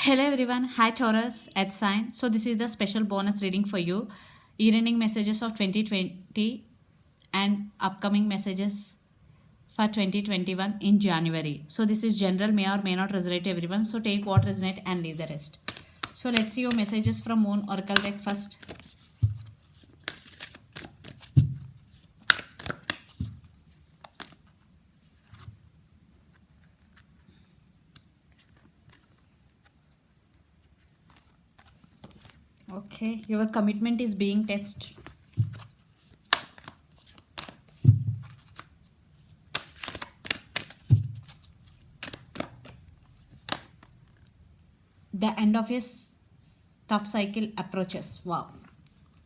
Hello everyone, hi Taurus at sign. So this is the special bonus reading for you. Year-ending messages of 2020 and upcoming messages for 2021 in January. So this is general, may or may not resonate to everyone. So take what resonate and leave the rest. So let's see your messages from Moon Oracle deck first. Okay, your commitment is being tested. The end of a tough cycle approaches. Wow.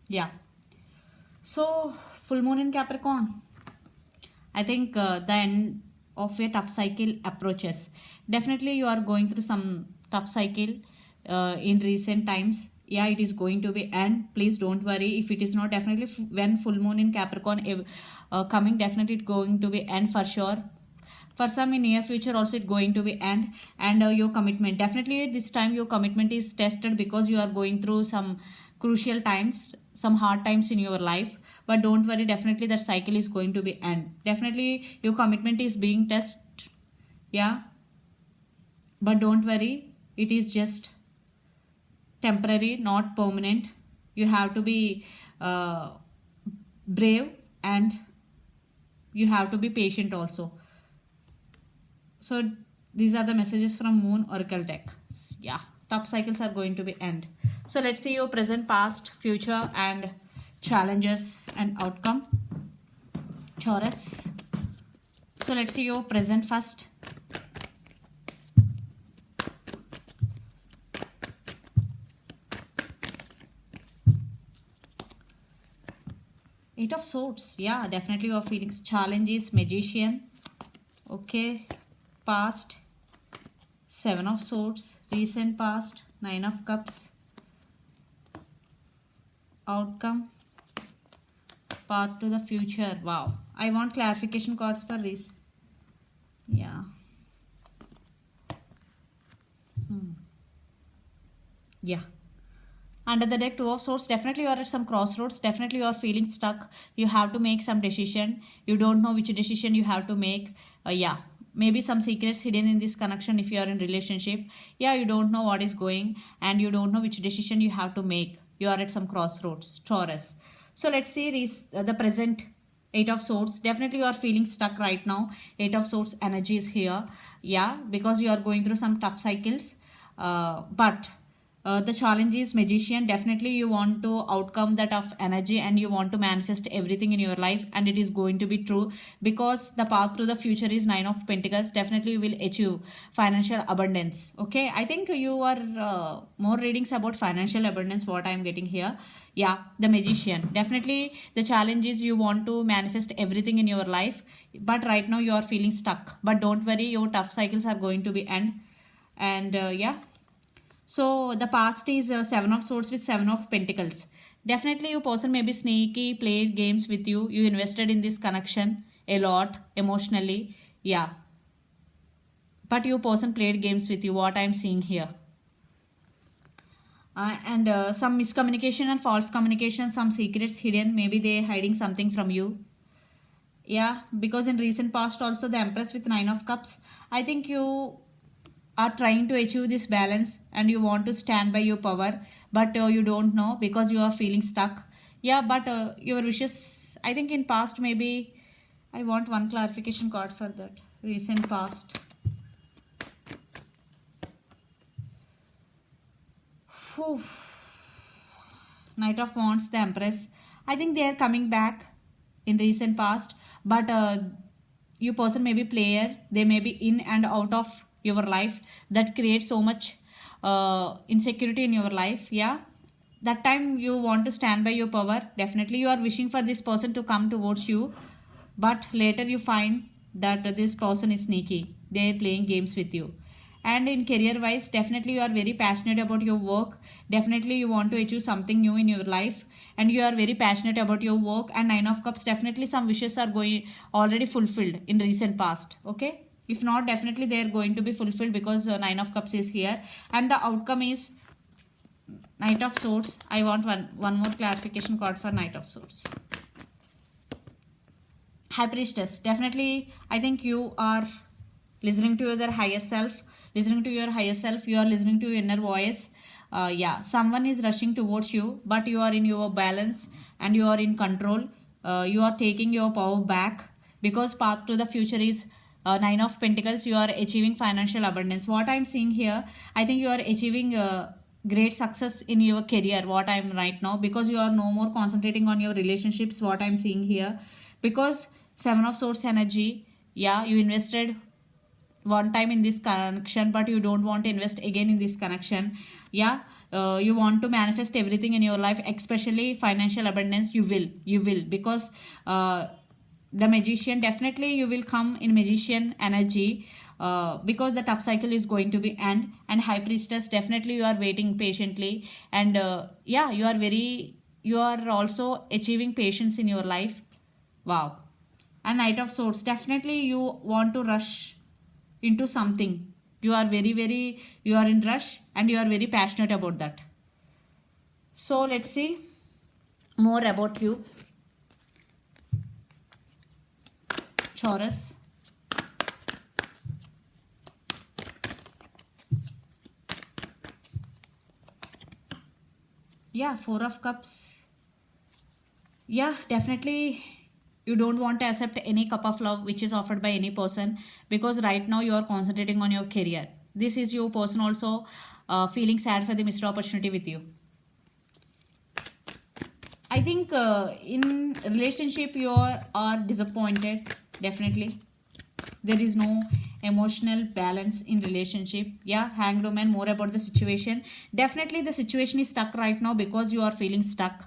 Yeah. So, full moon in Capricorn. I think the end of a tough cycle approaches. Definitely, you are going through some tough cycle in recent times. Yeah, it is going to be end. Please don't worry. If it is not, definitely when full moon in Capricorn coming, definitely it's going to be end for sure. For some in near future also it's going to be end. And your commitment, definitely this time your commitment is tested because you are going through some crucial times, some hard times in your life. But don't worry, definitely that cycle is going to be end. Definitely your commitment is being tested. Yeah, but don't worry, it is just temporary, not permanent. You have to be brave, and you have to be patient also. So these are the messages from Moon Oracle deck. Yeah, tough cycles are going to be end. So let's see your present, past, future and challenges and outcome. Taurus. So let's see your present first. Eight of Swords. Yeah, definitely your feelings. Challenges, Magician. Okay. Past. Seven of Swords. Recent past. Nine of Cups. Outcome. Path to the future. Wow. I want clarification cards for this. Yeah. Yeah. Under the deck, Two of Swords. Definitely you are at some crossroads. Definitely you are feeling stuck. You have to make some decision. You don't know which decision you have to make. Yeah. Maybe some secrets hidden in this connection if you are in relationship. Yeah, you don't know what is going and you don't know which decision you have to make. You are at some crossroads. Taurus. So let's see the present. Eight of Swords. Definitely you are feeling stuck right now. Eight of Swords energy is here. Yeah, because you are going through some tough cycles. But the challenge is Magician. Definitely you want to outcome that of energy and you want to manifest everything in your life, and it is going to be true because the path to the future is Nine of Pentacles. Definitely you will achieve financial abundance. Okay, I think you are more readings about financial abundance what I am getting here. Yeah, the Magician. Definitely the challenge is you want to manifest everything in your life, but right now you are feeling stuck. But don't worry, your tough cycles are going to be end. And yeah, so the past is Seven of Swords with Seven of Pentacles. Definitely your person may be sneaky, played games with you. You invested in this connection a lot emotionally. Yeah. But your person played games with you, what I'm seeing here. And some miscommunication and false communication, some secrets hidden. Maybe they're hiding something from you. Yeah, because in recent past also the Empress with Nine of Cups. I think you are trying to achieve this balance and you want to stand by your power, but you don't know because you are feeling stuck. Yeah, but your wishes, I think in past, maybe I want one clarification card for that. Recent past. Whew. Knight of Wands, the Empress. I think they are coming back in recent past, but you person may be player. They may be in and out of your life. That creates so much insecurity in your life. Yeah, that time you want to stand by your power. Definitely you are wishing for this person to come towards you, but later you find that this person is sneaky. They are playing games with you. And in career wise, definitely you are very passionate about your work. Definitely you want to achieve something new in your life and you are very passionate about your work. And Nine of Cups, definitely some wishes are going already fulfilled in recent past. Okay, If not, definitely they are going to be fulfilled, because Nine of Cups is here, and the outcome is Knight of Swords. I want one more clarification card for Knight of Swords. High Priestess. Definitely, I think you are listening to your higher self. Listening to your higher self, you are listening to your inner voice. Yeah, someone is rushing towards you, but you are in your balance and you are in control. You are taking your power back, because path to the future is Nine of Pentacles. You are achieving financial abundance. What I'm seeing here, I think you are achieving great success in your career. What I'm right now, because you are no more concentrating on your relationships. What I'm seeing here, because Seven of Swords energy. Yeah, you invested one time in this connection, but you don't want to invest again in this connection. Yeah, you want to manifest everything in your life, especially financial abundance. You will, because the Magician, definitely you will come in Magician energy, because the tough cycle is going to be end. And High Priestess, definitely you are waiting patiently, and yeah, you are also achieving patience in your life. Wow. And Knight of Swords, definitely you want to rush into something. You are you are in rush, and you are very passionate about that. So let's see more about you, Taurus. Yeah, Four of Cups. Yeah, definitely you don't want to accept any cup of love which is offered by any person, because right now you are concentrating on your career. This is your person also feeling sad for the missed opportunity with you. I think in relationship you are disappointed. Definitely there is no emotional balance in relationship. Yeah, Hanged Woman, more about the situation. Definitely the situation is stuck right now, because you are feeling stuck,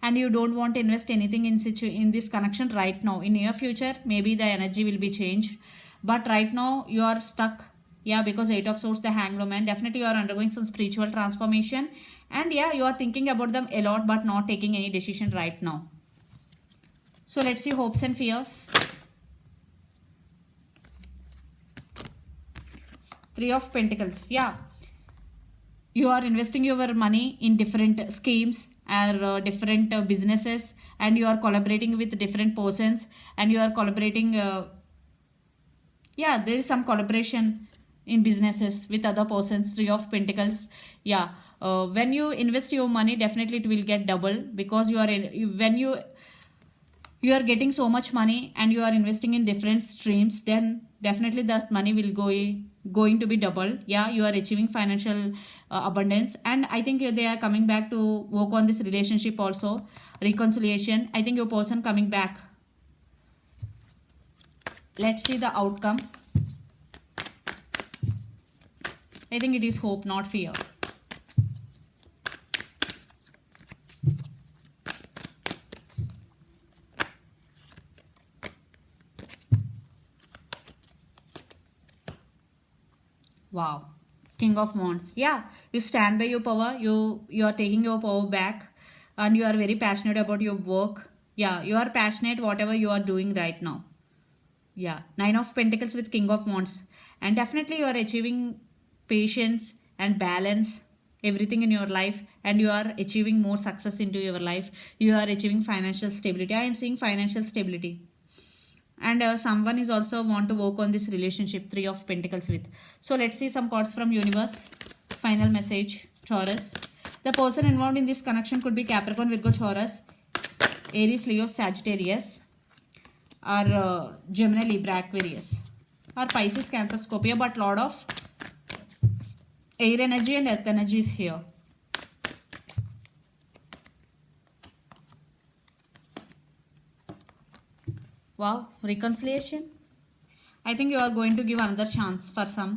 and you don't want to invest anything in this connection right now. In near future, maybe the energy will be changed, but right now you are stuck. Yeah, because Eight of Swords, the Hanged Woman, definitely you are undergoing some spiritual transformation, and yeah, you are thinking about them a lot, but not taking any decision right now. So let's see hopes and fears. Three of Pentacles. Yeah, you are investing your money in different schemes or different businesses, and you are collaborating with different persons, and you are collaborating yeah, there is some collaboration in businesses with other persons. Three of Pentacles. Yeah, when you invest your money, definitely it will get double, because when you are getting so much money and you are investing in different streams, then definitely that money will going to be double. Yeah, you are achieving financial abundance, and I think they are coming back to work on this relationship also. Reconciliation, I think your person coming back. Let's see the outcome. I think it is hope, not fear. Wow. King of Wands. Yeah, you stand by your power. You are taking your power back, and you are very passionate about your work. Yeah, you are passionate whatever you are doing right now. Yeah, Nine of Pentacles with King of Wands. And definitely you are achieving patience and balance, everything in your life, and you are achieving more success into your life. You are achieving financial stability. I am seeing financial stability. And someone is also want to work on this relationship. Three of Pentacles with. So let's see some cards from universe. Final message, Taurus. The person involved in this connection could be Capricorn, Virgo, Taurus, Aries, Leo, Sagittarius, or Gemini, Libra, Aquarius, or Pisces, Cancer, Scorpio, but lot of air energy and earth energy is here. Wow, reconciliation. I think you are going to give another chance for some.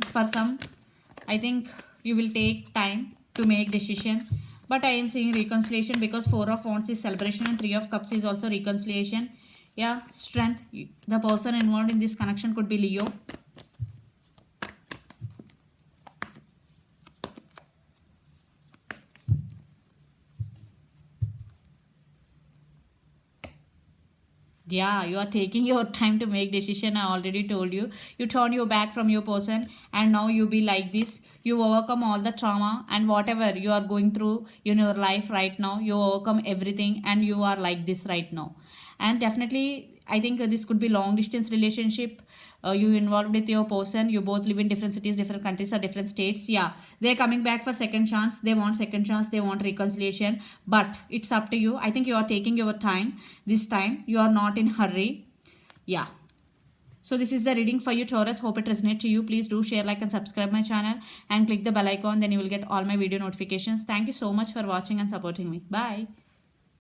I think you will take time to make decision. But I am seeing reconciliation, because Four of Wands is celebration and Three of Cups is also reconciliation. Yeah, strength. The person involved in this connection could be Leo. Yeah, you are taking your time to make decision. I already told you. You turn your back from your person, and now you be like this. You overcome all the trauma and whatever you are going through in your life right now. You overcome everything, and you are like this right now. And definitely, I think this could be long distance relationship. You involved with your person. You both live in different cities, different countries, or different states. Yeah, they're coming back for second chance. They want second chance. They want reconciliation. But it's up to you. I think you are taking your time this time. You are not in hurry. Yeah. So this is the reading for you, Taurus. Hope it resonates to you. Please do share, like, and subscribe my channel, and click the bell icon. Then you will get all my video notifications. Thank you so much for watching and supporting me. Bye.